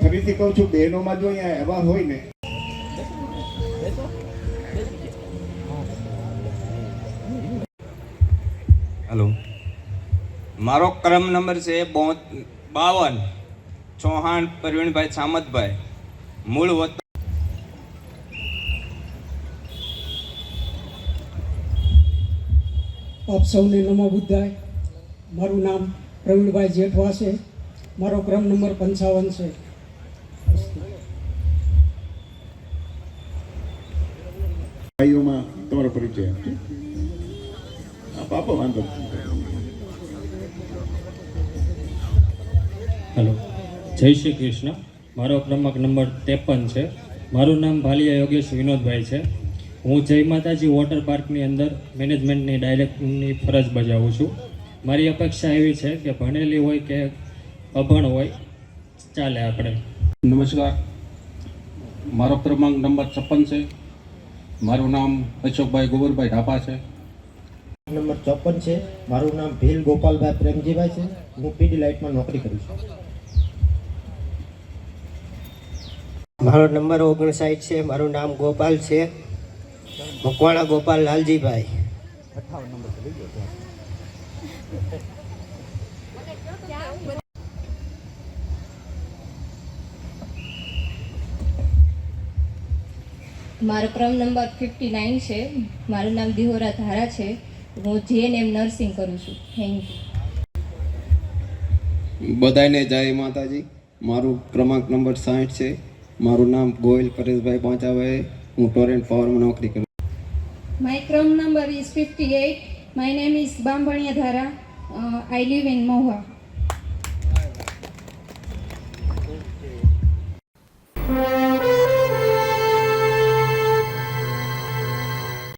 ફરીથી કહું છું, બહેનોમાં જો અહીંયા એવા હોય ને, હેલો, મારો ક્રમ નંબર છે 52, ચૌહાણ પ્રવીણભાઈ સામતભાઈ, મૂળ વતન આપ સૌને નમો બુદ્ધાય. મારું નામ પ્રવીણભાઈ જેઠવા છે. મારો ક્રમ નંબર 55 છે. ભાઈઓમાં તમારો પરિચય આપજો. પાપા વાંધો. હેલો, જય શ્રી કૃષ્ણ. મારો ક્રમાંક નંબર 53 છે. મારું નામ ભાલિયા યોગેશ વિનોદભાઈ છે. હું જય માતાજી વોટર પાર્કની અંદર મેનેજમેન્ટની ડાયરેક્ટરની ફરજ બજાવું છું. મારી અપેક્ષા એવી છે કે ભણેલી હોય કે અભણ હોય ચાલે આપણે. નમસ્કાર, મારો ક્રમાંક નંબર 56 છે. મારું નામ અશોકભાઈ ગોબરભાઈ ઢાપા છે. નંબર 54 છે. મારું નામ ભીલ ગોપાલભાઈ પ્રેમજીભાઈ છે. હું પીડી લાઇટમાં નોકરી કરું છું. મારો નંબર 59 છે. મારું નામ ગોપાલ છે. મકવાણા ગોપાલ લાલજીભાઈ. મારો ક્રમ નંબર 59 છે. મારું નામ દિહોરા ધારા છે. હું JNM નર્સિંગ કરું છું. Thank you. બધાને જય માતાજી. મારું ક્રમાંક નંબર 60 છે. મારું નામ ગોયલ પરેશભાઈ પાંચાભાઈ. હું ટોરેન્ટ પાવરમાં નોકરી કરું. My ક્રમ number is 58. My name is Bambaniya Dhara. I live in Mohua.